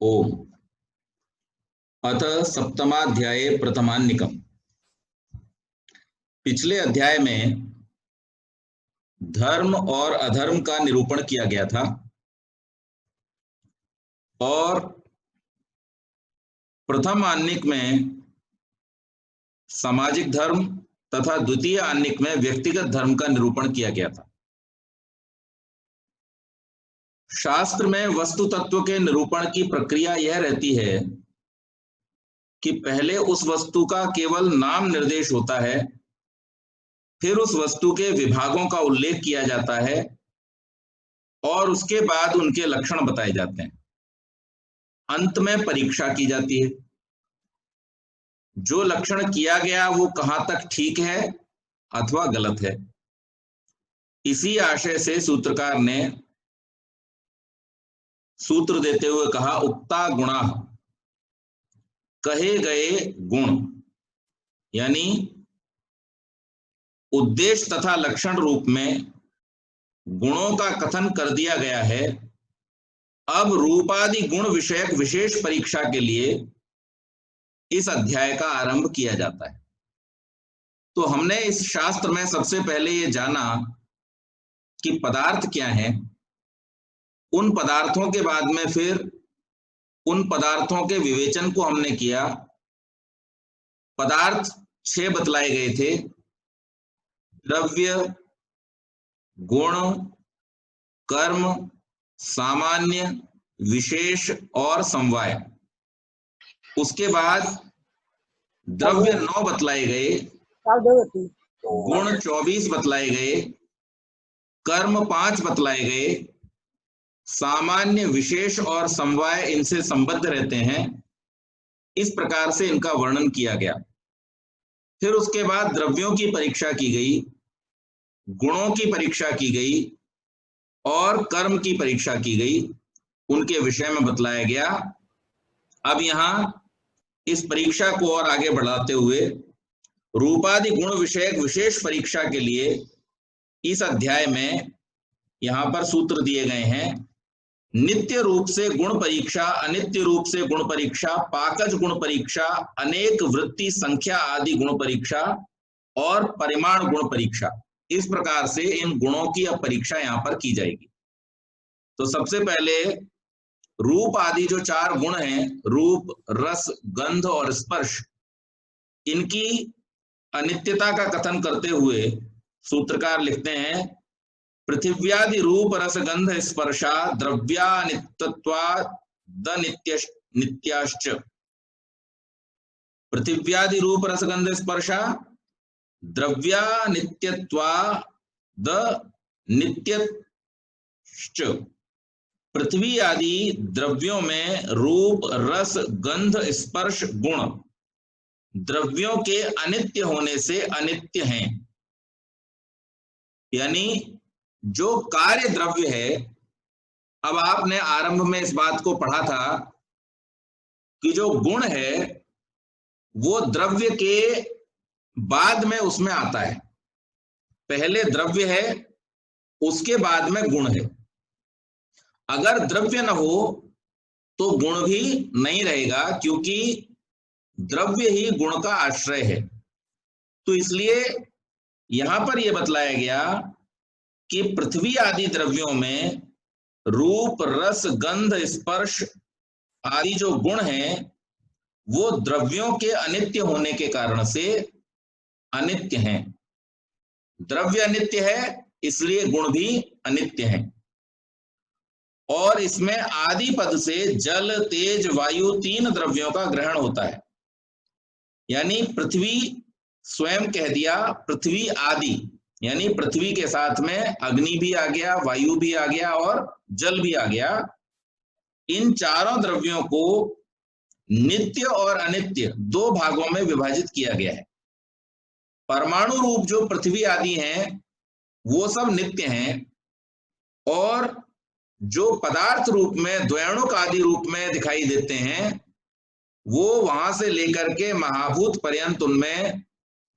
ओम। अथ सप्तमाध्याये प्रथमान्निकम्। पिछले अध्याय में धर्म और अधर्म का निरूपण किया गया था और प्रथम आन्निक में सामाजिक धर्म तथा द्वितीय आन्निक में व्यक्तिगत धर्म का निरूपण किया गया था। शास्त्र में वस्तु तत्व के निरूपण की प्रक्रिया यह रहती है कि पहले उस वस्तु का केवल नाम निर्देश होता है, फिर उस वस्तु के विभागों का उल्लेख किया जाता है और उसके बाद उनके लक्षण बताए जाते हैं। अंत में परीक्षा की जाती है। जो लक्षण किया गया वो कहां तक ठीक है अथवा गलत है। इसी आशय से सूत्रकार ने सूत्र देते हुए कहा, उक्ता गुणा, कहे गए गुण, यानी उद्देश्य तथा लक्षण रूप में गुणों का कथन कर दिया गया है। अब रूपादि गुण विषयक विशेष परीक्षा के लिए इस अध्याय का आरंभ किया जाता है। तो हमने इस शास्त्र में सबसे पहले ये जाना कि पदार्थ क्या है, उन पदार्थों के बाद में फिर उन पदार्थों के विवेचन को हमने किया। पदार्थ 6 बतलाए गए थे: द्रव्य, गुण, कर्म, सामान्य, विशेष और समवाय। उसके बाद द्रव्य 9 बतलाए गए, गुण 24 बतलाए गए, कर्म 5 बतलाए गए, सामान्य, विशेष और समवाय इनसे संबद्ध रहते हैं। इस प्रकार से इनका वर्णन किया गया। फिर उसके बाद द्रव्यों की परीक्षा की गई, गुणों की परीक्षा की गई और कर्म की परीक्षा की गई, उनके विषय में बतलाया गया। अब यहां इस परीक्षा को और आगे बढ़ाते हुए रूपादि गुण विषयक विशेष परीक्षा के लिए इस अध्याय में यहां पर सूत्र दिए गए हैं: नित्य रूप से गुण परीक्षा, अनित्य रूप से गुण परीक्षा, पाकज गुण परीक्षा, अनेक वृत्ति संख्या आदि गुण परीक्षा और परिमाण गुण परीक्षा। इस प्रकार से इन गुणों की अब परीक्षा यहां पर की जाएगी। तो सबसे पहले रूप आदि जो 4 गुण हैं, रूप, रस, गंध और स्पर्श, इनकी अनित्यता का कथन करते हुए सूत्रकार लिखते हैं: पृथिव्यादि रूप रस गंध स्पर्शा द्रव्यानित्यत्वाद नित्याश्च। पृथिव्यादि रूप रस गंध स्पर्शा द्रव्यानित्यत्वाद नित्याश्च। पृथ्वी आदि द्रव्यों में रूप, रस, गंध, स्पर्श गुण द्रव्यों के अनित्य होने से अनित्य हैं। यानी जो कार्य द्रव्य है, अब आपने आरंभ में इस बात को पढ़ा था कि जो गुण है वो द्रव्य के बाद में उसमें आता है। पहले द्रव्य है, उसके बाद में गुण है। अगर द्रव्य न हो तो गुण भी नहीं रहेगा, क्योंकि द्रव्य ही गुण का आश्रय है। तो इसलिए यहां पर यह बतलाया गया कि पृथ्वी आदि द्रव्यों में रूप, रस, गंध, स्पर्श आदि जो गुण हैं वो द्रव्यों के अनित्य होने के कारण से अनित्य हैं। द्रव्य अनित्य है, इसलिए गुण भी अनित्य हैं। और इसमें आदि पद से जल, तेज, वायु 3 द्रव्यों का ग्रहण होता है। यानी पृथ्वी स्वयं कह दिया पृथ्वी आदि, यानी पृथ्वी के साथ में अग्नि भी आ गया, वायु भी आ गया और जल भी आ गया। इन चारों द्रव्यों को नित्य और अनित्य 2 भागों में विभाजित किया गया है। परमाणु रूप जो पृथ्वी आदि हैं वो सब नित्य हैं, और जो पदार्थ रूप में द्वैणुक आदि रूप में दिखाई देते हैं वो वहां से लेकर के महाभूत पर्यंत उनमें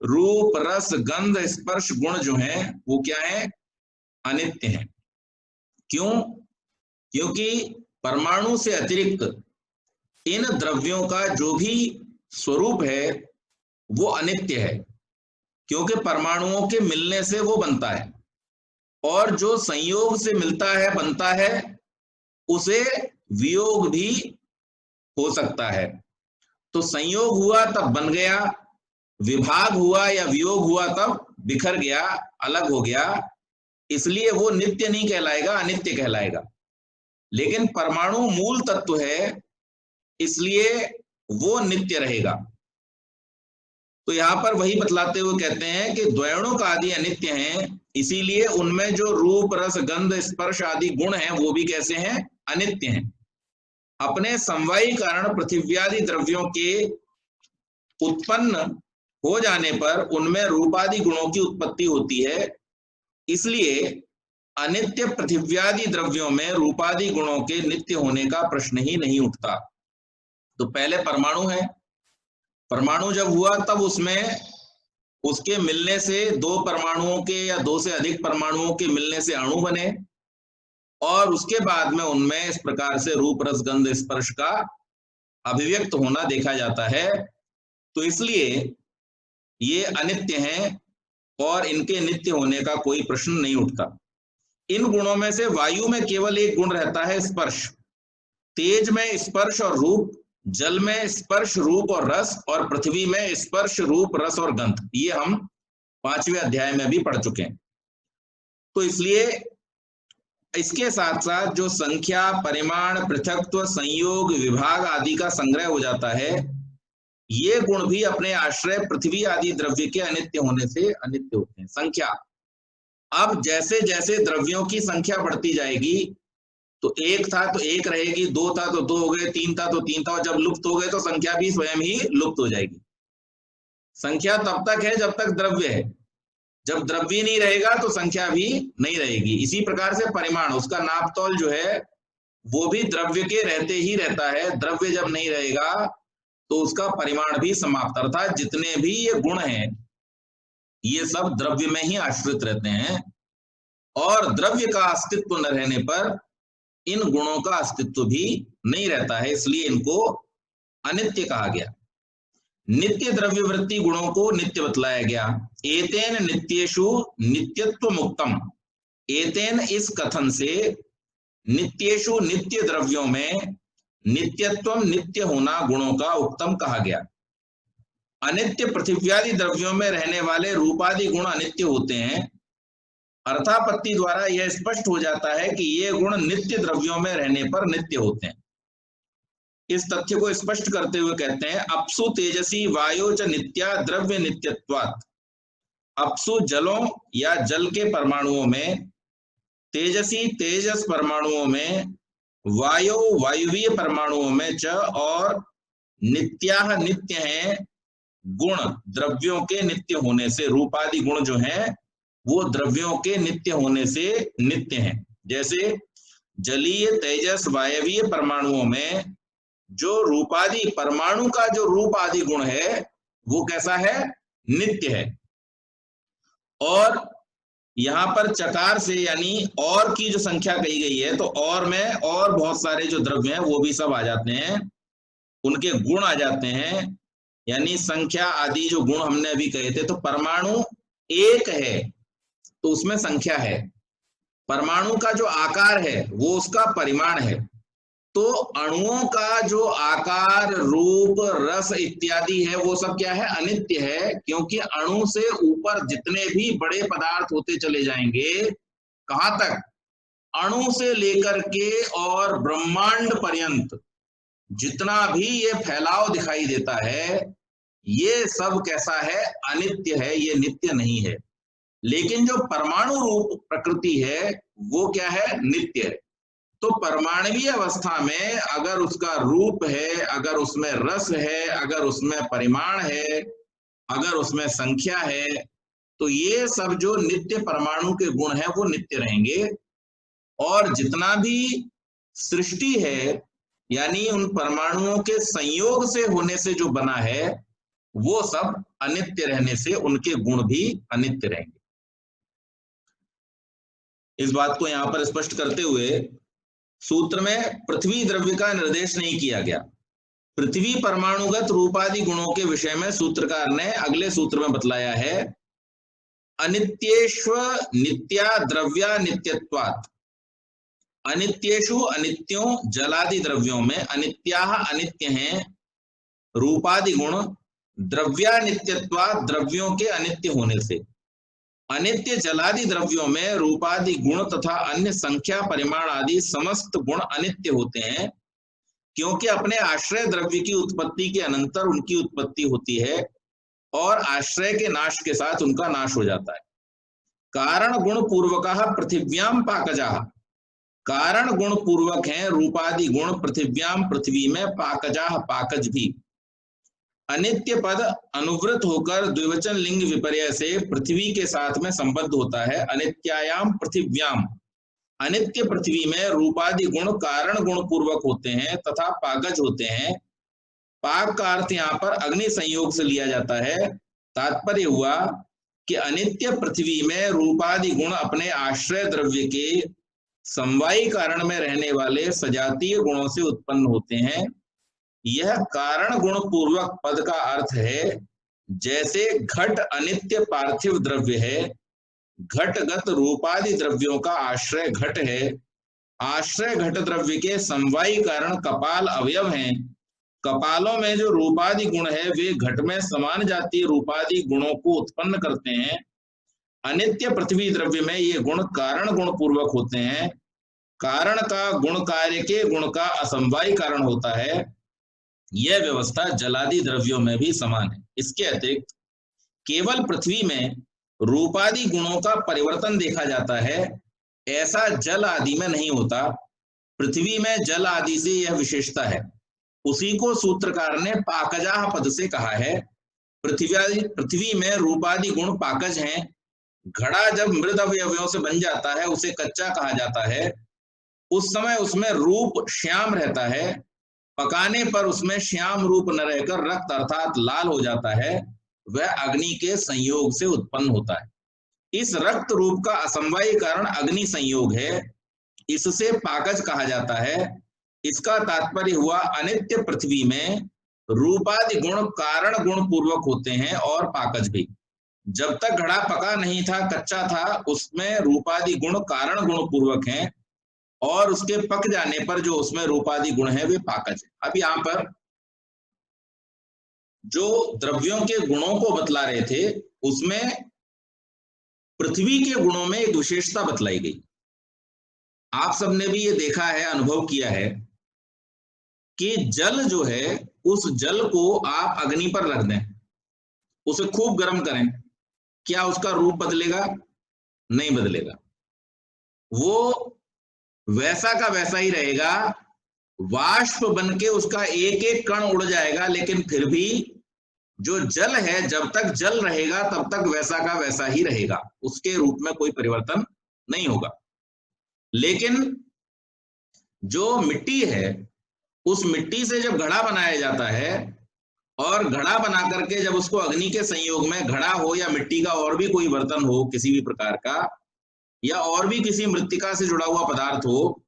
रूप, रस, गंध, स्पर्श गुण जो हैं वो क्या है? अनित्य हैं। क्यों? क्योंकि परमाणु से अतिरिक्त इन द्रव्यों का जो भी स्वरूप है वो अनित्य है, क्योंकि परमाणुओं के मिलने से वो बनता है, और जो संयोग से मिलता है बनता है उसे वियोग भी हो सकता है। तो संयोग हुआ तब बन गया, विभाग हुआ या वियोग हुआ तब बिखर गया, अलग हो गया, इसलिए वो नित्य नहीं कहलाएगा, अनित्य कहलाएगा। लेकिन परमाणु मूल तत्व है, इसलिए वो नित्य रहेगा। तो यहां पर वही बतलाते हुए कहते हैं कि द्वैणुक आदि अनित्य हैं, इसीलिए उनमें जो रूप रस गंध स्पर्श आदि गुण हैं वो भी कैसे हैं, अनित्य हैं। अपने समवायी कारण पृथिव्यादि द्रव्यों के उत्पन्न हो जाने पर उनमें रूपादि गुणों की उत्पत्ति होती है, इसलिए अनित्य पृथिव्यादि द्रव्यों में रूपादि गुणों के नित्य होने का प्रश्न ही नहीं उठता। तो पहले परमाणु है, परमाणु जब हुआ तब उसमें उसके मिलने से दो परमाणुओं के या दो से अधिक परमाणुओं के मिलने से अणु बने, और उसके बाद में उनमें इस प्रकार से रूप रस गंध स्पर्श का अभिव्यक्त होना देखा जाता है। तो इसलिए ये अनित्य हैं और इनके नित्य होने का कोई प्रश्न नहीं उठता। इन गुणों में से वायु में केवल एक गुण रहता है, स्पर्श। तेज में स्पर्श और रूप, जल में स्पर्श रूप और रस, और पृथ्वी में स्पर्श रूप रस और गंध। ये हम 5वें अध्याय में भी पढ़ चुके हैं। तो इसलिए इसके साथ साथ जो संख्या, परिमाण, पृथकत्व, संयोग, विभाग आदि का संग्रह हो जाता है, ये गुण भी अपने आश्रय पृथ्वी आदि द्रव्य के अनित्य होने से अनित्य होते हैं। संख्या, अब जैसे जैसे द्रव्यों की संख्या बढ़ती जाएगी, तो एक था तो एक रहेगी, दो था तो दो हो गए, तीन था तो तीन था, और जब लुप्त हो गए तो संख्या भी स्वयं ही लुप्त हो जाएगी। संख्या तब तक है जब तक द्रव्य है, जब द्रव्य नहीं रहेगा तो संख्या भी नहीं रहेगी। इसी प्रकार से परिमाण, उसका नाप तौल जो है वो भी द्रव्य के रहते ही रहता है। द्रव्य जब नहीं रहेगा तो उसका परिमाण भी समाप्त, अर्थात जितने भी ये गुण हैं ये सब द्रव्य में ही आश्रित रहते हैं, और द्रव्य का अस्तित्व न रहने पर इन गुणों का अस्तित्व भी नहीं रहता है, इसलिए इनको अनित्य कहा गया। नित्य द्रव्य वृत्ति गुणों को नित्य बतलाया गया। एतेन नित्येषु नित्यत्व मुक्तम, एतेन इस कथन से नित्येषु नित्य द्रव्यों में नित्यत्व नित्य होना गुणों का उत्तम कहा गया। अनित्य पृथिव्यादि द्रव्यों में रहने वाले रूपादि गुण अनित्य होते हैं। अर्थापत्ति द्वारा यह स्पष्ट हो जाता है कि ये गुण नित्य द्रव्यों में रहने पर नित्य होते हैं। इस तथ्य को स्पष्ट करते हुए कहते हैं, अपसु तेजसी वायो च नित्या द्रव्य नित्यत्वात्। अपसु जलों या जल के परमाणुओं में, तेजसी तेजस परमाणुओं में, वायु वायुवीय परमाणुओं में च, और नित्याः नित्य हैं गुण द्रव्यों के नित्य होने से। रूपादि गुण जो हैं वो द्रव्यों के नित्य होने से नित्य हैं। जैसे जलीय तेजस वायवीय परमाणुओं में जो रूपादि परमाणु का जो रूप आदि गुण है वो कैसा है, नित्य है। और यहां पर चकार से यानी और की जो संख्या कही गई है, तो और में और बहुत सारे जो द्रव्य हैं वो भी सब आ जाते हैं, उनके गुण आ जाते हैं। यानी संख्या आदि जो गुण हमने अभी कहे थे, तो परमाणु एक है तो उसमें संख्या है, परमाणु का जो आकार है वो उसका परिमाण है। तो अणुओं का जो आकार, रूप, रस इत्यादि है वो सब क्या है, अनित्य है, क्योंकि अणु से ऊपर जितने भी बड़े पदार्थ होते चले जाएंगे, कहां तक, अणु से लेकर के और ब्रह्मांड पर्यंत जितना भी ये फैलाव दिखाई देता है, ये सब कैसा है, अनित्य है, ये नित्य नहीं है। लेकिन जो परमाणु रूप प्रकृति है वो क्या है, नित्य है। तो परमाणुवीय अवस्था में अगर उसका रूप है, अगर उसमें रस है, अगर उसमें परिमाण है, अगर उसमें संख्या है, तो ये सब जो नित्य परमाणु के गुण हैं वो नित्य रहेंगे। और जितना भी सृष्टि है, यानी उन परमाणुओं के संयोग से होने से जो बना है, वो सब अनित्य रहने से उनके गुण भी अनित्य रहेंगे। इस बात को यहां पर स्पष्ट करते हुए सूत्र में पृथ्वी द्रव्य का निर्देश नहीं किया गया, पृथ्वी परमाणुगत रूपादि गुणों के विषय में सूत्रकार ने अगले सूत्र में बतलाया है, अनित्येष्व नित्या द्रव्या नित्यत्वात्। अनित्येषु अनित्यों जलादि द्रव्यों में अनित्याः अनित्य हैं रूपादि गुण, द्रव्या नित्यत्वात् द्रव्यों के अनित्य होने से। अनित्य जलादि द्रव्यों में रूपादि गुण तथा अन्य संख्या परिमाण आदि समस्त गुण अनित्य होते हैं, क्योंकि अपने आश्रय द्रव्य की उत्पत्ति के अनंतर उनकी उत्पत्ति होती है और आश्रय के नाश के साथ उनका नाश हो जाता है। कारण गुण पूर्वकः पृथिव्याम पाकजाः। कारण गुण पूर्वक हैं रूपादि गुण पृथिव्याम पृथ्वी में, पाकजाः पाकज भी। अनित्य पद अनुवृत होकर द्विवचन लिंग विपर्य से पृथ्वी के साथ में संबद्ध होता है। अनित्यायाम पृथिव्याम, अनित्य पृथ्वी में रूपादि गुण कारण गुण पूर्वक होते हैं तथा पाकज होते हैं। पाक का अर्थ यहाँ पर अग्नि संयोग से लिया जाता है। तात्पर्य हुआ कि अनित्य पृथ्वी में रूपादि गुण अपने आश्रय द्रव्य के समवायी कारण में रहने वाले सजातीय गुणों से उत्पन्न होते हैं। यह कारण गुण पूर्वक पद का अर्थ है, जैसे घट अनित्य पार्थिव द्रव्य है, घटगत रूपादि द्रव्यों का आश्रय घट है, आश्रय घट द्रव्य के समवायी कारण कपाल अवयव हैं, कपालों में जो रूपादि गुण है वे घट में समान जातीय रूपादि गुणों को उत्पन्न करते हैं। अनित्य पृथ्वी द्रव्य में ये गुण कारण गुण पूर्वक होते हैं। कारण का गुण कार्य के गुण का असमवायी कारण होता है। यह व्यवस्था जलादि द्रव्यों में भी समान है। इसके अतिरिक्त केवल पृथ्वी में रूपादि गुणों का परिवर्तन देखा जाता है, ऐसा जल आदि में नहीं होता। पृथ्वी में जल आदि से यह विशेषता है। उसी को सूत्रकार ने पाकजाह पद से कहा है। पृथ्वी में रूपादि गुण पाकज हैं। घड़ा जब मृद अवयवों से बन जाता है उसे कच्चा कहा जाता है। उस समय उसमें रूप श्याम रहता है। पकाने पर उसमें श्याम रूप न रहकर रक्त अर्थात लाल हो जाता है। वह अग्नि के संयोग से उत्पन्न होता है। इस रक्त रूप का असमवायी कारण अग्नि संयोग है, इससे पाकज कहा जाता है। इसका तात्पर्य हुआ अनित्य पृथ्वी में रूपादि गुण कारण गुण पूर्वक होते हैं और पाकज भी। जब तक घड़ा पका नहीं था, कच्चा था, उसमें रूपादि गुण कारण गुण पूर्वक हैं और उसके पक जाने पर जो उसमें रूपादि गुण है वे पाकज है। अब यहाँ पर जो द्रव्यों के गुणों को बतला रहे थे उसमें पृथ्वी के गुणों में एक विशेषता बतलाई गई। आप सबने भी ये देखा है, अनुभव किया है कि जल जो है उस जल को आप अग्नि पर रख दें, उसे खूब गर्म करें, क्या उसका रूप बदलेगा? नहीं बदलेगा। वो वैसा का वैसा ही रहेगा। वाष्प बन के उसका एक एक कण उड़ जाएगा, लेकिन फिर भी जो जल है जब तक जल रहेगा तब तक वैसा का वैसा ही रहेगा, उसके रूप में कोई परिवर्तन नहीं होगा। लेकिन जो मिट्टी है उस मिट्टी से जब घड़ा बनाया जाता है और घड़ा बना करके जब उसको अग्नि के संयोग में, घड़ा हो या मिट्टी का और भी कोई बर्तन हो किसी भी प्रकार का, या और भी किसी मृत्तिका से जुड़ा हुआ पदार्थ हो,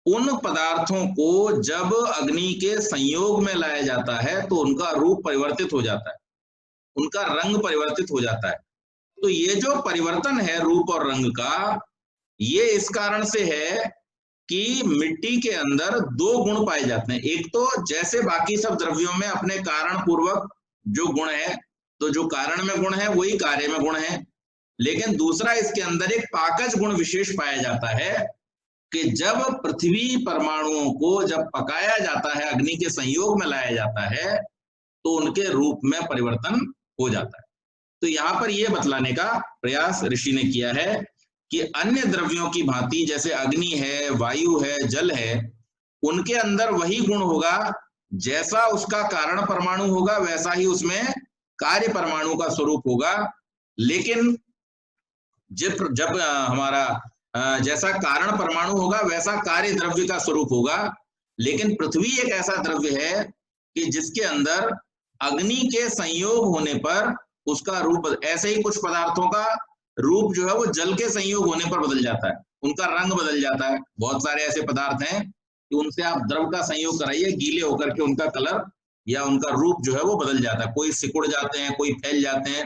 उन पदार्थों को जब अग्नि के संयोग में लाया जाता है तो उनका रूप परिवर्तित हो जाता है, उनका रंग परिवर्तित हो जाता है। तो ये जो परिवर्तन है रूप और रंग का, ये इस कारण से है कि मिट्टी के अंदर दो गुण पाए जाते हैं। एक तो जैसे बाकी सब द्रव्यों में अपने कारण पूर्वक जो गुण है, तो जो कारण में गुण है वही कार्य में गुण है। लेकिन दूसरा इसके अंदर एक पाकज गुण विशेष पाया जाता है कि जब पृथ्वी परमाणुओं को जब पकाया जाता है, अग्नि के संयोग में लाया जाता है, तो उनके रूप में परिवर्तन हो जाता है। तो यहाँ पर यह बतलाने का प्रयास ऋषि ने किया है कि अन्य द्रव्यों की भांति जैसे अग्नि है, वायु है, जल है, उनके अंदर वही गुण होगा, जैसा उसका कारण परमाणु होगा वैसा ही उसमें कार्य परमाणु का स्वरूप होगा। लेकिन जब हमारा जैसा कारण परमाणु होगा वैसा कार्य द्रव्य का स्वरूप होगा। लेकिन पृथ्वी एक ऐसा द्रव्य है कि जिसके अंदर अग्नि के संयोग होने पर उसका रूप, ऐसे ही कुछ पदार्थों का रूप जो है वो जल के संयोग होने पर बदल जाता है, उनका रंग बदल जाता है। बहुत सारे ऐसे पदार्थ हैं कि उनसे आप द्रव का संयोग कराइए, गीले होकर के उनका कलर या उनका रूप जो है वो बदल जाता है, कोई सिकुड़ जाते हैं, कोई फैल जाते हैं।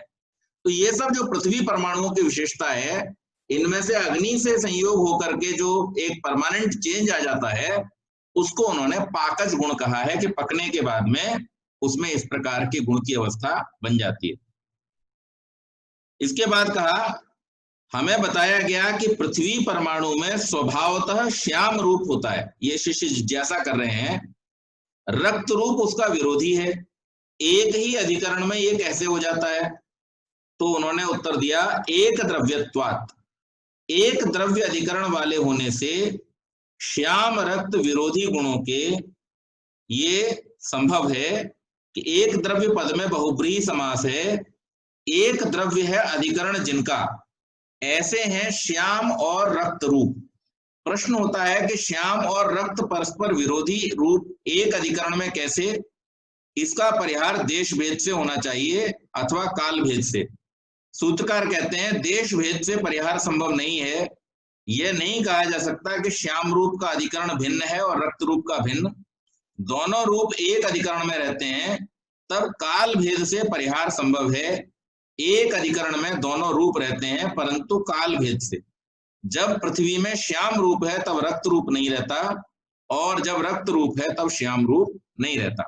तो ये सब जो पृथ्वी परमाणुओं की विशेषता है, इनमें से अग्नि से संयोग होकर के जो एक परमानेंट चेंज आ जाता है, उसको उन्होंने पाकज गुण कहा है कि पकने के बाद में उसमें इस प्रकार के गुण की अवस्था बन जाती है। इसके बाद कहा, हमें बताया गया कि पृथ्वी परमाणु में स्वभावतः श्याम रूप होता है। ये शिष्य जिज्ञासा कर रहे हैं, रक्त रूप उसका विरोधी है, एक ही अधिकरण में ये कैसे हो जाता है? तो उन्होंने उत्तर दिया, एक द्रव्यत्वात्, एक द्रव्य अधिकरण वाले होने से श्याम रक्त विरोधी गुणों के ये संभव है कि एक द्रव्य पद में बहुब्रीहि समास है, एक द्रव्य है अधिकरण जिनका, ऐसे हैं श्याम और रक्त रूप। प्रश्न होता है कि श्याम और रक्त परस्पर विरोधी रूप एक अधिकरण में कैसे? इसका परिहार देश भेद से होना चाहिए अथवा काल भेद से। सूत्रकार कहते हैं देश भेद से परिहार संभव नहीं है। यह नहीं कहा जा सकता कि श्याम रूप का अधिकरण भिन्न है और रक्त रूप का भिन्न, दोनों रूप एक अधिकरण में रहते हैं, तब काल भेद से परिहार संभव है। एक अधिकरण में दोनों रूप रहते हैं परंतु काल भेद से। जब पृथ्वी में श्याम रूप है तब रक्त रूप नहीं रहता, और जब रक्त रूप है तब श्याम रूप नहीं रहता।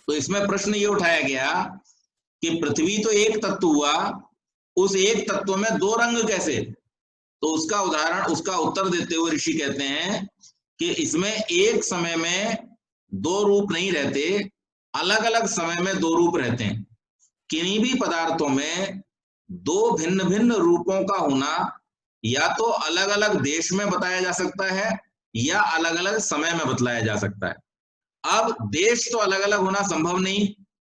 तो इसमें प्रश्न ये उठाया गया कि पृथ्वी तो एक तत्व हुआ, उस एक तत्व में दो रंग कैसे? तो उसका उदाहरण, उसका उत्तर देते हुए ऋषि कहते हैं कि इसमें एक समय में दो रूप नहीं रहते, अलग अलग समय में दो रूप रहते हैं। किन्हीं भी पदार्थों में दो भिन्न भिन्न रूपों का होना या तो अलग अलग देश में बताया जा सकता है या अलग अलग समय में बतलाया जा सकता है। अब देश तो अलग अलग होना संभव नहीं,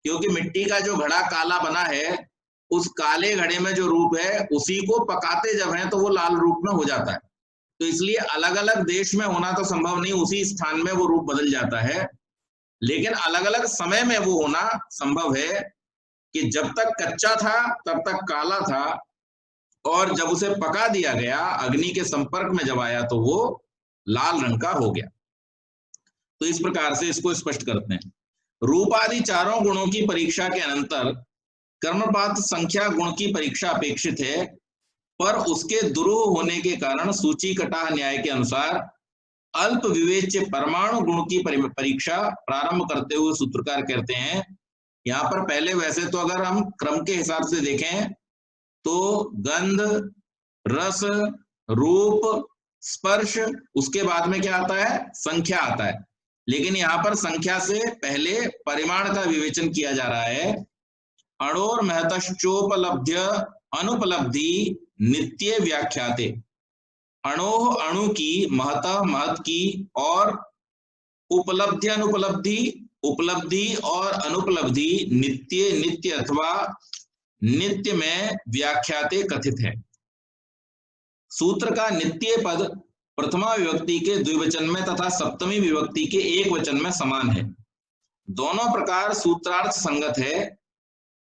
क्योंकि मिट्टी का जो घड़ा काला बना है, उस काले घड़े में जो रूप है उसी को पकाते जब है तो वो लाल रूप में हो जाता है। तो इसलिए अलग अलग देश में होना तो संभव नहीं, उसी स्थान में वो रूप बदल जाता है। लेकिन अलग अलग समय में वो होना संभव है कि जब तक कच्चा था तब तक काला था, और जब उसे पका दिया गया, अग्नि के संपर्क में जब आया तो वो लाल रंग का हो गया। तो इस प्रकार से इसको स्पष्ट करते हैं। रूप आदि चारों गुणों की परीक्षा के अनंतर कर्मपात संख्या गुण की परीक्षा अपेक्षित है, पर उसके दुरूह होने के कारण सूची कटाह न्याय के अनुसार अल्प विवेच्य परमाणु गुण की परीक्षा प्रारंभ करते हुए सूत्रकार कहते हैं, यहाँ पर पहले वैसे तो अगर हम क्रम के हिसाब से देखें तो गंध, रस, रूप, स्पर्श, उसके बाद में क्या आता है? संख्या आता है। लेकिन यहाँ पर संख्या से पहले परिमाण का विवेचन किया जा रहा है। अणोर महतश्चोपलब्ध्य अनुपलब्धि नित्य व्याख्याते, अणोह अणु की, महतः महत की, और उपलब्धि अनुपलब्धि, उपलब्धि और अनुपलब्धि नित्य नित्य अथवा नित्य में व्याख्याते कथित है। सूत्र का नित्य पद प्रथमा विभक्ति के द्विवचन में तथा सप्तमी विभक्ति के एक वचन में समान है। दोनों प्रकार सूत्रार्थ संगत है।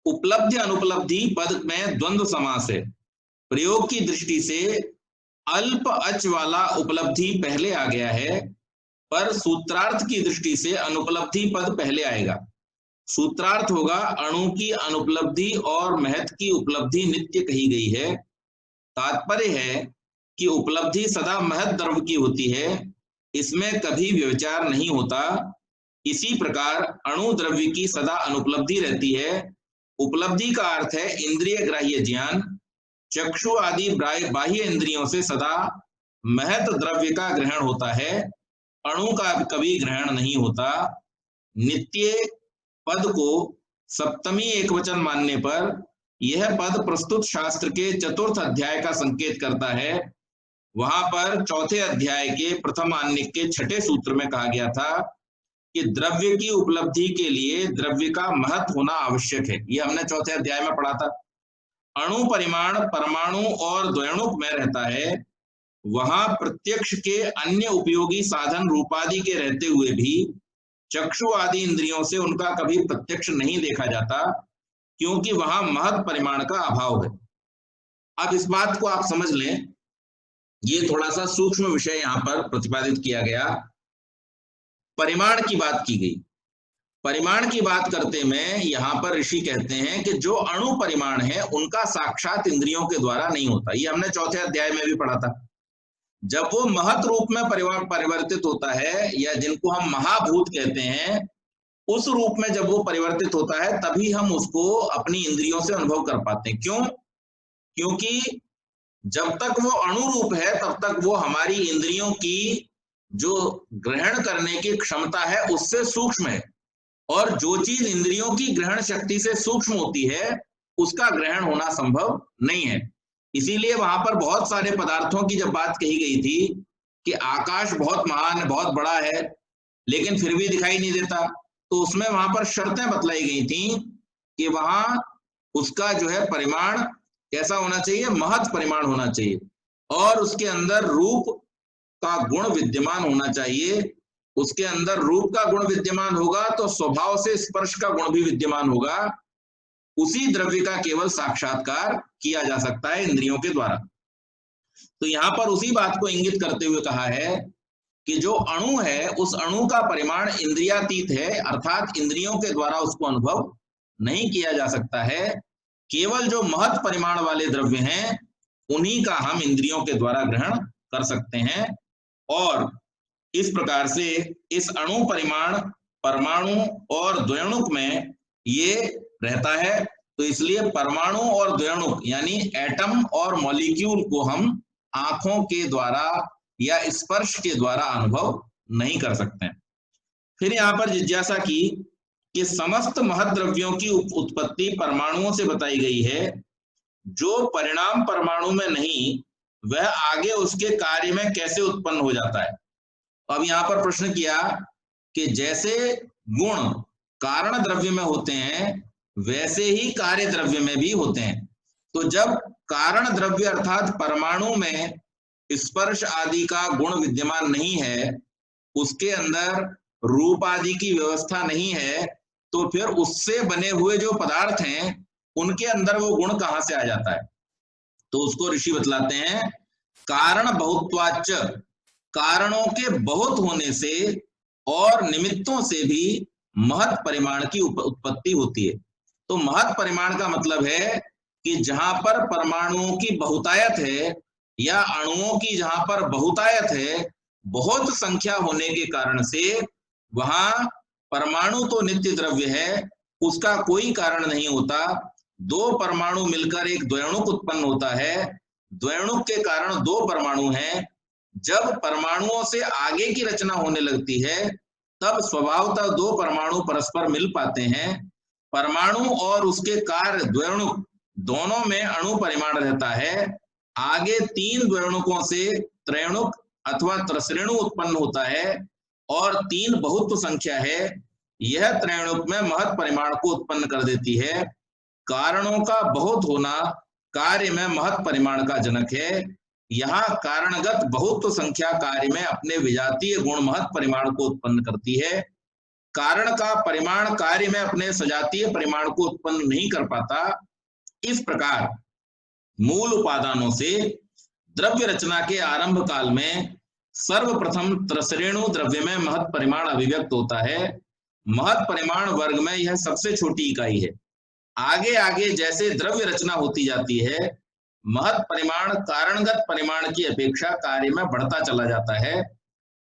उपलब्धि अनुपलब्धि पद में द्वंद्व समास है। प्रयोग की दृष्टि से अल्प अच वाला उपलब्धि पहले आ गया है, पर सूत्रार्थ की दृष्टि से अनुपलब्धि पद पहले आएगा। सूत्रार्थ होगा अणु की अनुपलब्धि और महत की उपलब्धि नित्य कही गई है। तात्पर्य है कि उपलब्धि सदा महत द्रव्य की होती है, इसमें कभी व्यभिचार नहीं होता। इसी प्रकार अणु द्रव्य की सदा अनुपलब्धि रहती है। उपलब्धि का अर्थ है इंद्रिय ग्राह्य ज्ञान। चक्षु आदि बाह्य इंद्रियों से सदा महत द्रव्य का ग्रहण होता है, अणु का कभी ग्रहण नहीं होता। नित्य पद को सप्तमी एकवचन मानने पर यह पद प्रस्तुत शास्त्र के चतुर्थ अध्याय का संकेत करता है। वहां पर चौथे अध्याय के प्रथम आन्निक के छठे सूत्र में कहा गया था कि द्रव्य की उपलब्धि के लिए द्रव्य का महत होना आवश्यक है। यह हमने चौथे अध्याय में पढ़ा था। अणु परिमाण परमाणु और द्वैणुक में रहता है, वहां प्रत्यक्ष के अन्य उपयोगी साधन रूपादि के रहते हुए भी चक्षु आदि इंद्रियों से उनका कभी प्रत्यक्ष नहीं देखा जाता, क्योंकि वहां महत परिमाण का अभाव है। अब इस बात को आप समझ लें, ये थोड़ा सा सूक्ष्म विषय यहाँ पर प्रतिपादित किया गया परिमाण की बात की गई। परिमाण की बात करते में यहां पर ऋषि कहते हैं कि जो अणु परिमाण है उनका साक्षात इंद्रियों के द्वारा नहीं होता। ये हमने चौथे अध्याय में भी पढ़ा था। जब वो महत रूप में परिवर्तित होता है, या जिनको हम महाभूत कहते हैं, उस रूप में जब वो परिवर्तित होता है तभी हम उसको अपनी इंद्रियों से अनुभव कर पाते हैं। क्यों? क्योंकि जब तक वो अणु रूप है तब तक वो हमारी इंद्रियों की जो ग्रहण करने की क्षमता है उससे सूक्ष्म है, और जो चीज इंद्रियों की ग्रहण शक्ति से सूक्ष्म होती है उसका ग्रहण होना संभव नहीं है। इसीलिए वहां पर बहुत सारे पदार्थों की जब बात कही गई थी कि आकाश बहुत महान है, बहुत बड़ा है, लेकिन फिर भी दिखाई नहीं देता, तो उसमें वहां पर शर्तें बतलाई गई थी कि वहां उसका जो है परिमाण कैसा होना चाहिए, महत परिमाण होना चाहिए, और उसके अंदर रूप का गुण विद्यमान होना चाहिए। उसके अंदर रूप का गुण विद्यमान होगा तो स्वभाव से स्पर्श का गुण भी विद्यमान होगा। उसी द्रव्य का केवल साक्षात्कार किया जा सकता है इंद्रियों के द्वारा। तो यहां पर उसी बात को इंगित करते हुए कहा है कि जो अणु है उस अणु का परिमाण इंद्रियातीत है, अर्थात इंद्रियों के द्वारा उसको अनुभव नहीं किया जा सकता है। केवल जो महत परिमाण वाले द्रव्य हैं उन्हीं का हम इंद्रियों के द्वारा ग्रहण कर सकते हैं। और इस प्रकार से इस अणु परिमाण, परमाणु और द्वयणुक में ये रहता है। तो इसलिए परमाणु और द्वयणुक यानी एटम और मॉलिक्यूल को हम आंखों के द्वारा या स्पर्श के द्वारा अनुभव नहीं कर सकते। फिर यहां पर जिज्ञासा की कि समस्त महत द्रव्यों की उत्पत्ति परमाणुओं से बताई गई है। जो परिणाम परमाणु में नहीं वह आगे उसके कार्य में कैसे उत्पन्न हो जाता है। अब यहां पर प्रश्न किया कि जैसे गुण कारण द्रव्य में होते हैं वैसे ही कार्य द्रव्य में भी होते हैं। तो जब कारण द्रव्य अर्थात परमाणु में स्पर्श आदि का गुण विद्यमान नहीं है, उसके अंदर रूप आदि की व्यवस्था नहीं है, तो फिर उससे बने हुए जो पदार्थ हैं उनके अंदर वो गुण कहां से आ जाता है। तो उसको ऋषि बतलाते हैं कारण बहुत्वाच्च, कारणों के बहुत होने से और निमित्तों से भी महत परिमाण की उत्पत्ति होती है। तो महत परिमाण का मतलब है कि जहां पर परमाणुओं की बहुतायत है या अणुओं की जहां पर बहुतायत है, बहुत संख्या होने के कारण से वहां परमाणु तो नित्य द्रव्य है, उसका कोई कारण नहीं होता। दो परमाणु मिलकर एक द्वयणुक उत्पन्न होता है, द्वयणुक के कारण दो परमाणु हैं। जब परमाणुओं से आगे की रचना होने लगती है तब स्वभावतः दो परमाणु परस्पर मिल पाते हैं। परमाणु और उसके कार्य द्वयणुक दोनों में अणु परिमाण रहता है। आगे तीन द्वयणुकों से त्रयणुक अथवा त्रसरेणु उत्पन्न होता है और तीन बहुत्व संख्या है। यह त्रयणुक में महत परिमाण को उत्पन्न कर देती है। कारणों का बहुत होना कार्य में महत परिमाण का जनक है। यहाँ कारणगत बहुत्व संख्या कार्य में अपने विजातीय गुण महत परिमाण को उत्पन्न करती है। कारण का परिमाण कार्य में अपने सजातीय परिमाण को उत्पन्न नहीं कर पाता। इस प्रकार मूल उपादानों से द्रव्य रचना के आरंभ काल में सर्वप्रथम त्रसरेणु द्रव्य में महत परिमाण अभिव्यक्त होता है। महत परिमाण वर्ग में यह सबसे छोटी इकाई है। आगे आगे जैसे द्रव्य रचना होती जाती है, महत परिमाण कारणगत परिमाण की अपेक्षा कार्य में बढ़ता चला जाता है,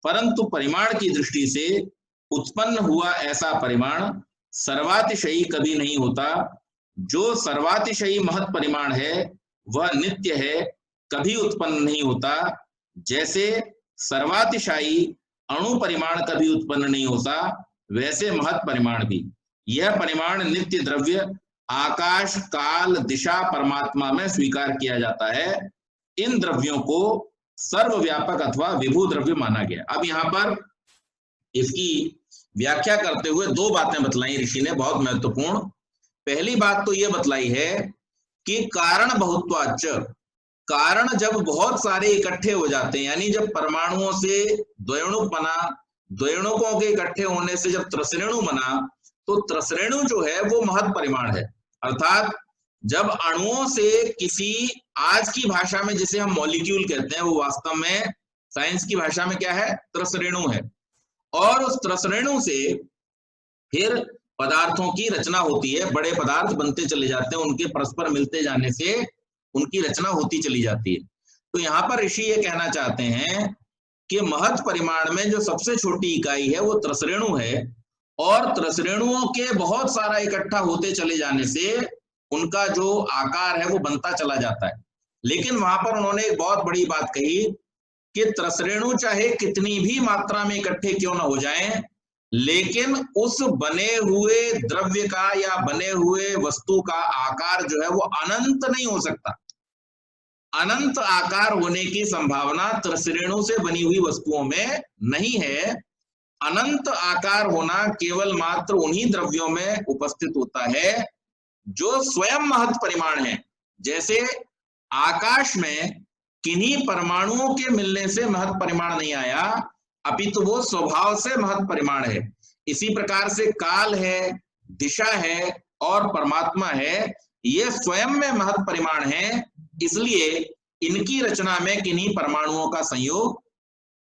परंतु परिमाण की दृष्टि से उत्पन्न हुआ ऐसा परिमाण सर्वातिशयी कभी नहीं होता। जो सर्वातिशयी महत परिमाण है वह नित्य है, कभी उत्पन्न नहीं होता। जैसे सर्वातिशायी अणु परिमाण कभी उत्पन्न नहीं होता, वैसे महत परिमाण भी। यह परिमाण नित्य द्रव्य आकाश काल दिशा परमात्मा में स्वीकार किया जाता है। इन द्रव्यों को सर्वव्यापक अथवा विभू द्रव्य माना गया। अब यहाँ पर इसकी व्याख्या करते हुए दो बातें बतलाई ऋषि ने, बहुत महत्वपूर्ण। पहली बात तो यह बतलाई है कि कारण बहुत्वाच्च, कारण जब बहुत सारे इकट्ठे हो जाते हैं, यानी जब परमाणुओं से द्वयणुक बना, द्वयणुकों के इकट्ठे होने से जब त्रसरेणु बना, तो त्रसरेणु जो है वो महत परिमाण है। अर्थात जब अणुओं से किसी, आज की भाषा में जिसे हम मॉलिक्यूल कहते हैं, वो वास्तव में साइंस की भाषा में क्या है, त्रसरेणु है। और उस त्रसरेणु से फिर पदार्थों की रचना होती है, बड़े पदार्थ बनते चले जाते हैं, उनके परस्पर मिलते जाने से उनकी रचना होती चली जाती है। तो यहाँ पर ऋषि ये कहना चाहते हैं कि महत् परिमाण में जो सबसे छोटी इकाई है वो त्रसरेणु है, और त्रसरेणुओं के बहुत सारा इकट्ठा होते चले जाने से उनका जो आकार है वो बनता चला जाता है। लेकिन वहां पर उन्होंने एक बहुत बड़ी बात कही कि त्रसरेणु चाहे कितनी भी मात्रा में इकट्ठे क्यों ना हो जाएं, लेकिन उस बने हुए द्रव्य का या बने हुए वस्तु का आकार जो है वो अनंत नहीं हो सकता। अनंत आकार होने की संभावना त्रसरेणु से बनी हुई वस्तुओं में नहीं है। अनंत आकार होना केवल मात्र उन्हीं द्रव्यों में उपस्थित होता है जो स्वयं महत् परिमाण है। जैसे आकाश में किन्हीं परमाणुओं के मिलने से महत् परिमाण नहीं आया, अपितु वो स्वभाव से महत् परिमाण है। इसी प्रकार से काल है, दिशा है और परमात्मा है, ये स्वयं में महत् परिमाण है। इसलिए इनकी रचना में किन्हीं परमाणुओं का संयोग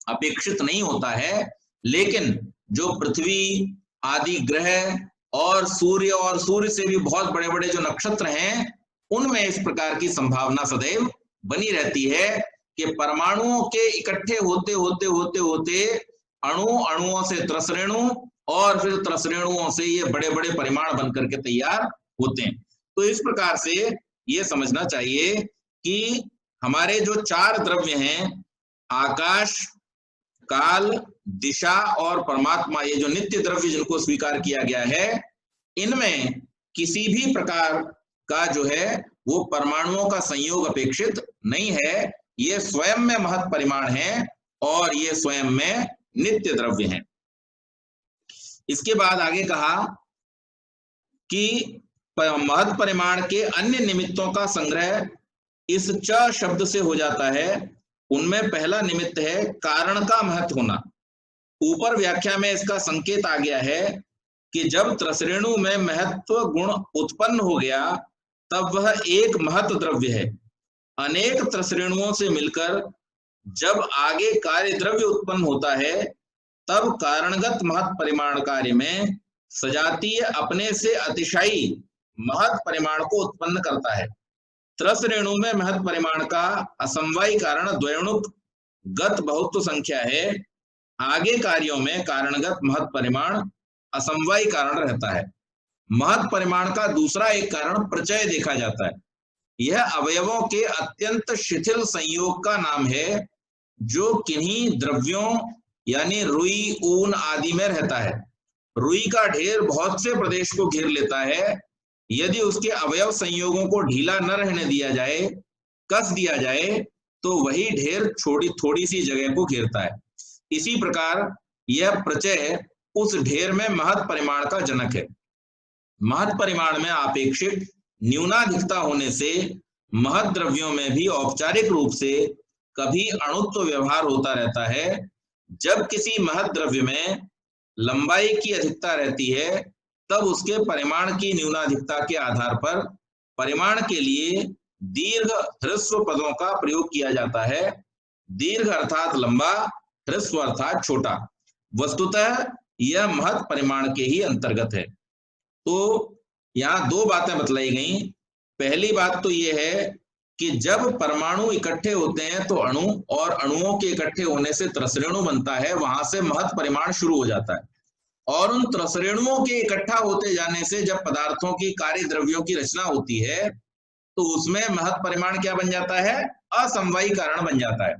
अपेक्षित नहीं होता है। लेकिन जो पृथ्वी आदि ग्रह और सूर्य से भी बहुत बड़े बड़े जो नक्षत्र हैं, उनमें इस प्रकार की संभावना सदैव बनी रहती है कि परमाणुओं के इकट्ठे होते होते होते होते अणुओं से त्रसरेणु और फिर त्रसरेणुओं से ये बड़े बड़े परिमाण बनकर के तैयार होते हैं। तो इस प्रकार से ये समझना चाहिए कि हमारे जो चार द्रव्य हैं, आकाश, काल, दिशा और परमात्मा, ये जो नित्य द्रव्य जिनको स्वीकार किया गया है, इनमें किसी भी प्रकार का जो है वो परमाणुओं का संयोग अपेक्षित नहीं है। ये स्वयं में महत् परिमाण है और ये स्वयं में नित्य द्रव्य हैं। इसके बाद आगे कहा कि महत् परिमाण के अन्य निमित्तों का संग्रह इस च शब्द से हो जाता है। उनमें पहला निमित्त है कारण का महत् होना। ऊपर व्याख्या में इसका संकेत आ गया है कि जब त्रसरेणु में महत्व गुण उत्पन्न हो गया तब वह एक महत् द्रव्य है। अनेक त्रसरेणुओं से मिलकर जब आगे कार्य द्रव्य उत्पन्न होता है तब कारणगत महत् परिमाण कार्य में सजातीय अपने से अतिशयी महत् परिमाण को उत्पन्न करता है। त्रसरेणु में महत् परिमाण का असमवायी कारण द्वयोणुक गत बहुत्व संख्या है। आगे कार्यों में कारणगत महत् परिमाण असमवायी कारण रहता है। महत् परिमाण का दूसरा एक कारण प्रचय देखा जाता है। यह अवयवों के अत्यंत शिथिल संयोग का नाम है जो किन्हीं द्रव्यों यानी रुई, ऊन आदि में रहता है। रुई का ढेर बहुत से प्रदेश को घेर लेता है। यदि उसके अवयव संयोगों को ढीला न रहने दिया जाए, कस दिया जाए, तो वही ढेर थोड़ी सी जगह को घेरता है। इसी प्रकार यह प्रचय उस ढेर में महत् परिमाण का जनक है। महत् परिमाण में आपेक्षिक न्यूनाधिकता होने से महत् द्रव्यों में भी औपचारिक रूप से कभी अणुत्व व्यवहार होता रहता है। जब किसी महत् द्रव्य में लंबाई की अधिकता रहती है तब उसके परिमाण की न्यूनाधिकता के आधार पर परिमाण के लिए दीर्घ ह्रस्व पदों का प्रयोग किया जाता है। दीर्घ अर्थात लंबा, ह्रस्व अर्थात छोटा। वस्तुतः यह महत् परिमाण के ही अंतर्गत है। तो यहाँ दो बातें बतलाई गई। पहली बात तो यह है कि जब परमाणु इकट्ठे होते हैं तो अणु और अणुओं के इकट्ठे होने से त्रसरेणु बनता है, वहां से महत् परिमाण शुरू हो जाता है। और उन त्रसरेणुओं के इकट्ठा होते जाने से जब पदार्थों की कार्य द्रव्यों की रचना होती है तो उसमें महत् परिमाण क्या बन जाता है? असमवायी कारण बन जाता है।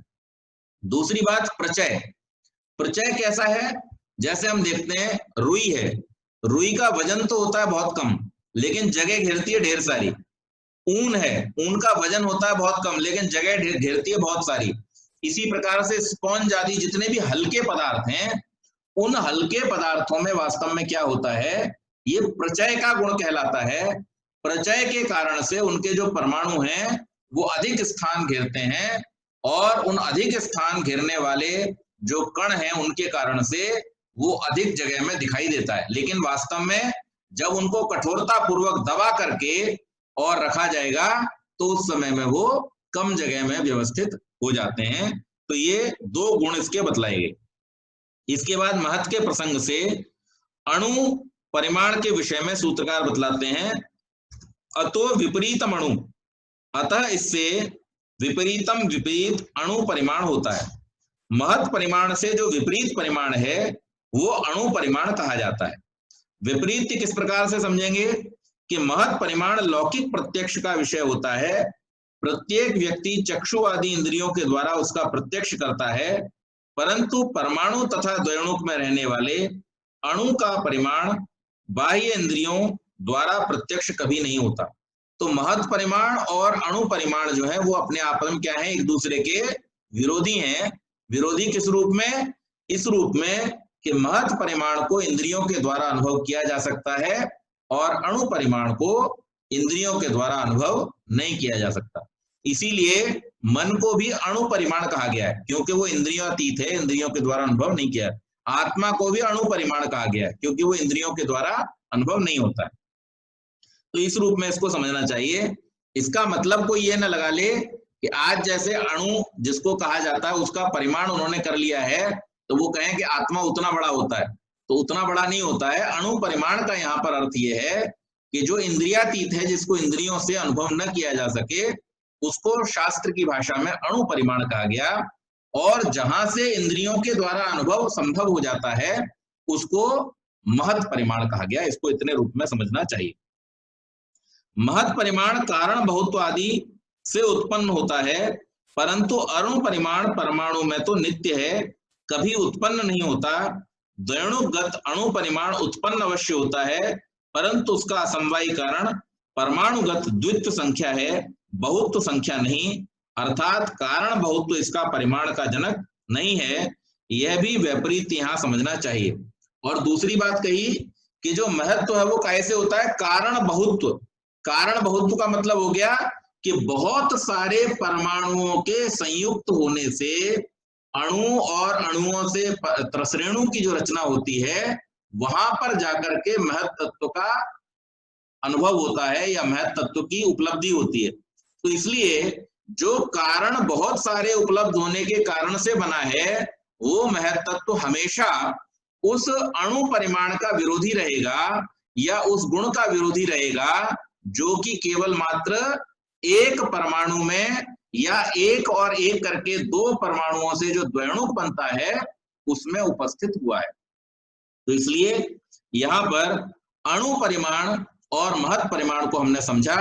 दूसरी बात प्रचय। प्रचय कैसा है? जैसे हम देखते हैं रुई है, रुई का वजन तो होता है बहुत कम लेकिन जगह घेरती है ढेर सारी। ऊन है, ऊन का वजन होता है बहुत कम लेकिन जगह घेरती है बहुत सारी। इसी प्रकार से स्पॉन्ज आदि जितने भी हल्के पदार्थ हैं, उन हल्के पदार्थों में वास्तव में क्या होता है? ये प्रचय का गुण कहलाता है। प्रचय के कारण से उनके जो परमाणु हैं वो अधिक स्थान घेरते हैं और उन अधिक स्थान घेरने वाले जो कण हैं उनके कारण से वो अधिक जगह में दिखाई देता है। लेकिन वास्तव में जब उनको कठोरता पूर्वक दबा करके और रखा जाएगा तो उस समय में वो कम जगह में व्यवस्थित हो जाते हैं। तो ये दो गुण इसके बतलाए गए। इसके बाद महत् के प्रसंग से अणु परिमाण के विषय में सूत्रकार बतलाते हैं, अतो विपरीतम अणु, अतः इससे विपरीतम विपरीत अणु परिमाण होता है। महत् परिमाण से जो विपरीत परिमाण है वो अणु परिमाण कहा जाता है। विपरीत किस प्रकार से समझेंगे कि महत् परिमाण लौकिक प्रत्यक्ष का विषय होता है, प्रत्येक व्यक्ति चक्षु आदि इंद्रियों के द्वारा उसका प्रत्यक्ष करता है, परंतु परमाणु तथा द्वयोणुक में रहने वाले अणु का परिमाण बाह्य इंद्रियों द्वारा प्रत्यक्ष कभी नहीं होता। तो महत् परिमाण और अणु परिमाण जो है वो अपने आप में क्या है, एक दूसरे के विरोधी हैं। विरोधी किस रूप में? इस रूप में कि महत् परिमाण को इंद्रियों के द्वारा अनुभव किया जा सकता है और अणु परिमाण को इंद्रियों के द्वारा अनुभव नहीं किया जा सकता। इसीलिए मन को भी अणु परिमाण कहा गया है, क्योंकि वो इंद्रियातीत है, इंद्रियों के द्वारा अनुभव नहीं किया। आत्मा को भी अणु परिमाण कहा गया है, क्योंकि वो इंद्रियों के द्वारा अनुभव नहीं होता है। तो इस रूप में इसको समझना चाहिए। इसका मतलब कोई ये ना लगा ले कि आज जैसे अणु जिसको कहा जाता है उसका परिमाण उन्होंने कर लिया है तो वो कहें कि आत्मा उतना बड़ा होता है, तो उतना बड़ा नहीं होता है। अणु परिमाण का यहाँ पर अर्थ ये है कि जो इंद्रियातीत है, जिसको इंद्रियों से अनुभव न किया जा सके, उसको शास्त्र की भाषा में अणु परिमाण कहा गया, और जहां से इंद्रियों के द्वारा अनुभव संभव हो जाता है उसको महत् परिमाण कहा गया। इसको इतने रूप में समझना चाहिए। महत् परिमाण कारण बहुत्व आदि से उत्पन्न होता है, परंतु अणु परिमाण परमाणु में तो नित्य है, कभी उत्पन्न नहीं होता। द्वयोणुगत अणु परिमाण उत्पन्न अवश्य होता है, परंतु उसका असमवायी कारण परमाणुगत द्वित्व संख्या है, बहुत्व संख्या नहीं, अर्थात कारण बहुत्व इसका परिमाण का जनक नहीं है। यह भी विपरीत यहाँ समझना चाहिए। और दूसरी बात कही कि जो महत्व है वो कैसे होता है? कारण बहुत्व। कारण बहुत्व का मतलब हो गया कि बहुत सारे परमाणुओं के संयुक्त होने से अणु और अणुओं से त्रसरेणु की जो रचना होती है वहां पर जाकर के महत् तत्व का अनुभव होता है या महत् तत्व की उपलब्धि होती है। तो इसलिए जो कारण बहुत सारे उपलब्ध होने के कारण से बना है वो महत् तत्व हमेशा उस अणु परिमाण का विरोधी रहेगा या उस गुण का विरोधी रहेगा जो कि केवल मात्र एक परमाणु में या एक और एक करके दो परमाणुओं से जो द्वयोणुक बनता है उसमें उपस्थित हुआ है। तो इसलिए यहां पर अणु परिमाण और महत् परिमाण को हमने समझा।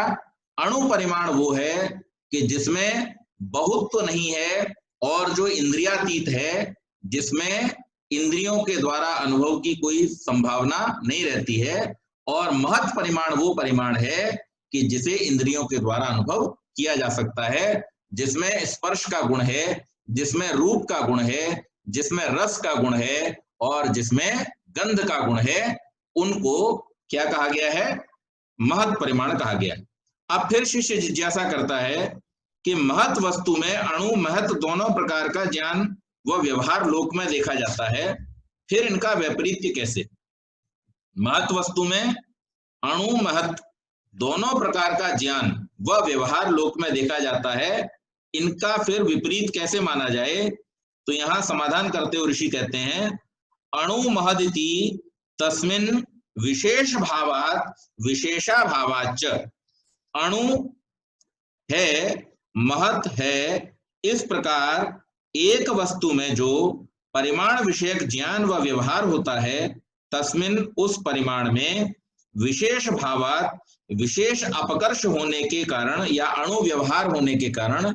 अणु परिमाण वो है कि जिसमें बहुत्व नहीं है और जो इंद्रियातीत है, जिसमें इंद्रियों के द्वारा अनुभव की कोई संभावना नहीं रहती है। और महत् परिमाण वो परिमाण है कि जिसे इंद्रियों के द्वारा अनुभव किया जा सकता है, जिसमें स्पर्श का गुण है, जिसमें रूप का गुण है, जिसमें रस का गुण है और जिसमें गंध का गुण है, उनको क्या कहा गया है? महत् परिमाण कहा गया है। अब फिर शिष्य जिज्ञासा करता है कि महत् वस्तु में अणु महत् दोनों प्रकार का ज्ञान व व्यवहार लोक में देखा जाता है, फिर इनका वैपरीत्य कैसे? महत् वस्तु में अणु महत् दोनों प्रकार का ज्ञान व व्यवहार लोक में देखा जाता है, इनका फिर विपरीत कैसे माना जाए? तो यहां समाधान करते हुए ऋषि कहते हैं, अणु महदिति तस्मिन् विशेष भावात् विशेषा भावाच्च। अणु है, महत् है, इस प्रकार एक वस्तु में जो परिमाण विषयक ज्ञान व व्यवहार होता है, तस्मिन् उस परिमाण में विशेष भावात् विशेष अपकर्ष होने के कारण या अणु व्यवहार होने के कारण,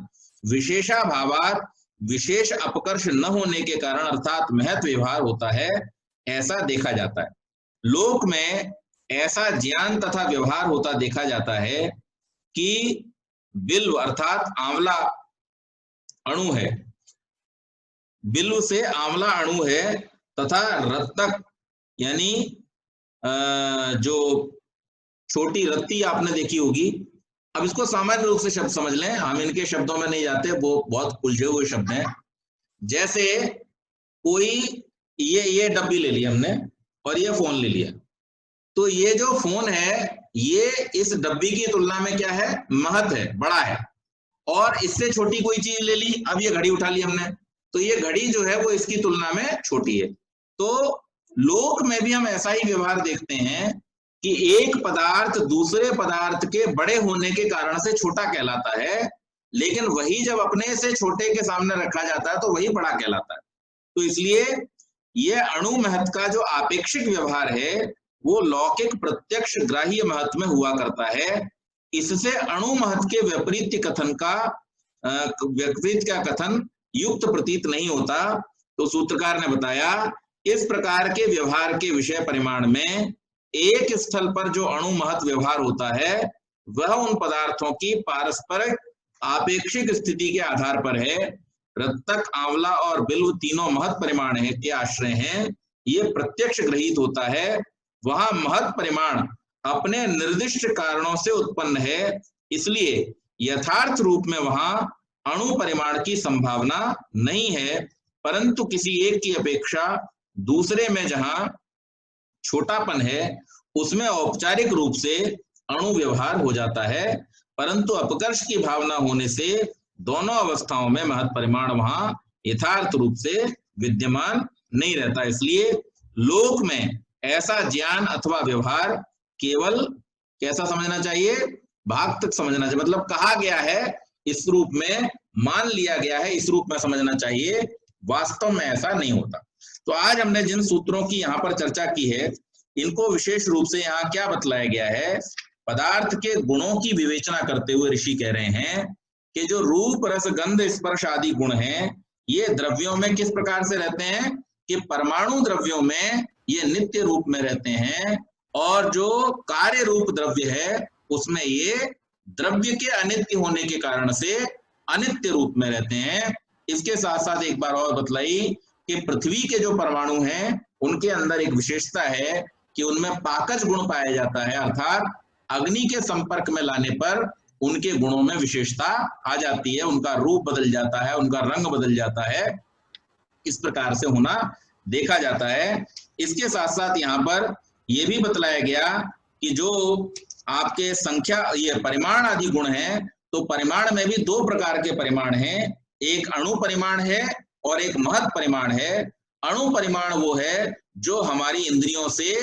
विशेषा भावात् विशेष अपकर्ष न होने के कारण अर्थात महत् व्यवहार होता है, ऐसा देखा जाता है। लोक में ऐसा ज्ञान तथा व्यवहार होता देखा जाता है कि बिल्व अर्थात आंवला अणु है, बिल्व से आंवला अणु है, तथा रत्तक यानी जो छोटी रत्ती आपने देखी होगी। अब इसको सामान्य रूप से शब्द समझ लें, हम इनके शब्दों में नहीं जाते, वो बहुत उलझे हुए शब्द हैं। जैसे कोई ये डब्बी ले ली हमने और ये फोन ले लिया, तो ये जो फोन है ये इस डब्बी की तुलना में क्या है? महत् है, बड़ा है। और इससे छोटी कोई चीज ले ली, अब ये घड़ी उठा ली हमने, तो ये घड़ी जो है वो इसकी तुलना में छोटी है। तो लोक में भी हम ऐसा ही व्यवहार देखते हैं कि एक पदार्थ दूसरे पदार्थ के बड़े होने के कारण से छोटा कहलाता है, लेकिन वही जब अपने से छोटे के सामने रखा जाता है तो वही बड़ा कहलाता है। तो इसलिए यह अणु महत्व का जो आपेक्षिक व्यवहार है वो लौकिक प्रत्यक्ष ग्राह्य महत्व में हुआ करता है। इससे अणु महत्व के विपरीत का कथन युक्त प्रतीत नहीं होता। तो सूत्रकार ने बताया, इस प्रकार के व्यवहार के विषय परिमाण में एक स्थल पर जो अणु महत्व व्यवहार होता है वह उन पदार्थों की पारस्परिक आपेक्षिक स्थिति के आधार पर है। रत्तक, आंवला और बिल्व तीनों महत् परिमाण है के आश्रय हैं, ये प्रत्यक्ष गृहीत होता है। वहां महत् परिमाण अपने निर्दिष्ट कारणों से उत्पन्न है, इसलिए यथार्थ रूप में वहां अणु परिमाण की संभावना नहीं है, परंतु किसी एक की अपेक्षा दूसरे में जहां छोटापन है उसमें औपचारिक रूप से अणु व्यवहार हो जाता है, परंतु अपकर्ष की भावना होने से दोनों अवस्थाओं में महत् परिमाण वहां यथार्थ रूप से विद्यमान नहीं रहता। इसलिए लोक में ऐसा ज्ञान अथवा व्यवहार केवल कैसा समझना चाहिए, भाग तक समझना चाहिए, मतलब कहा गया है इस रूप में, मान लिया गया है इस रूप में समझना चाहिए, वास्तव में ऐसा नहीं होता। तो आज हमने जिन सूत्रों की यहाँ पर चर्चा की है इनको विशेष रूप से यहाँ क्या बतलाया गया है, पदार्थ के गुणों की विवेचना करते हुए ऋषि कह रहे हैं कि जो रूप, रस, गंध, स्पर्श आदि गुण हैं ये द्रव्यों में किस प्रकार से रहते हैं कि परमाणु द्रव्यों में ये नित्य रूप में रहते हैं, और जो कार्य रूप द्रव्य है उसमें ये द्रव्य के अनित्य होने के कारण से अनित्य रूप में रहते हैं। इसके साथ साथ एक बार और बतलाई कि पृथ्वी के जो परमाणु हैं उनके अंदर एक विशेषता है कि उनमें पाकज गुण पाया जाता है, अर्थात अग्नि के संपर्क में लाने पर उनके गुणों में विशेषता आ जाती है, उनका रूप बदल जाता है, उनका रंग बदल जाता है, इस प्रकार से होना देखा जाता है। इसके साथ साथ यहाँ पर यह भी बतलाया गया कि जो आपके संख्या ये परिमाण आदि गुण हैं, तो परिमाण में भी दो प्रकार के परिमाण हैं, एक अणु परिमाण है और एक महत् परिमाण है। अणु परिमाण वो है जो हमारी इंद्रियों से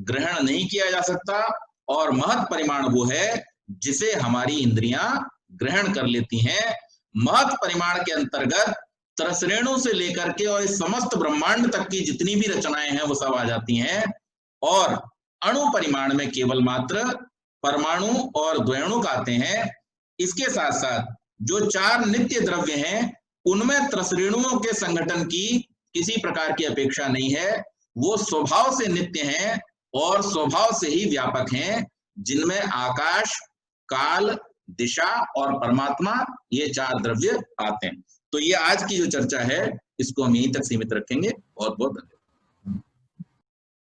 ग्रहण नहीं किया जा सकता, और महत् परिमाण वो है जिसे हमारी इंद्रियां ग्रहण कर लेती हैं। महत् परिमाण के अंतर्गत त्रसरेणु से लेकर के और इस समस्त ब्रह्मांड तक की जितनी भी रचनाएं हैं वो सब आ जाती हैं, और अणु परिमाण में केवल मात्र परमाणु और द्वैणुक आते हैं। इसके साथ साथ जो चार नित्य द्रव्य हैं उनमें त्रसरेणुओं के संगठन की किसी प्रकार की अपेक्षा नहीं है, वो स्वभाव से नित्य हैं और स्वभाव से ही व्यापक हैं, जिनमें आकाश, काल, दिशा और परमात्मा ये चार द्रव्य आते हैं। तो ये आज की जो चर्चा है इसको हम यहीं तक सीमित रखेंगे। बहुत बहुत धन्यवाद।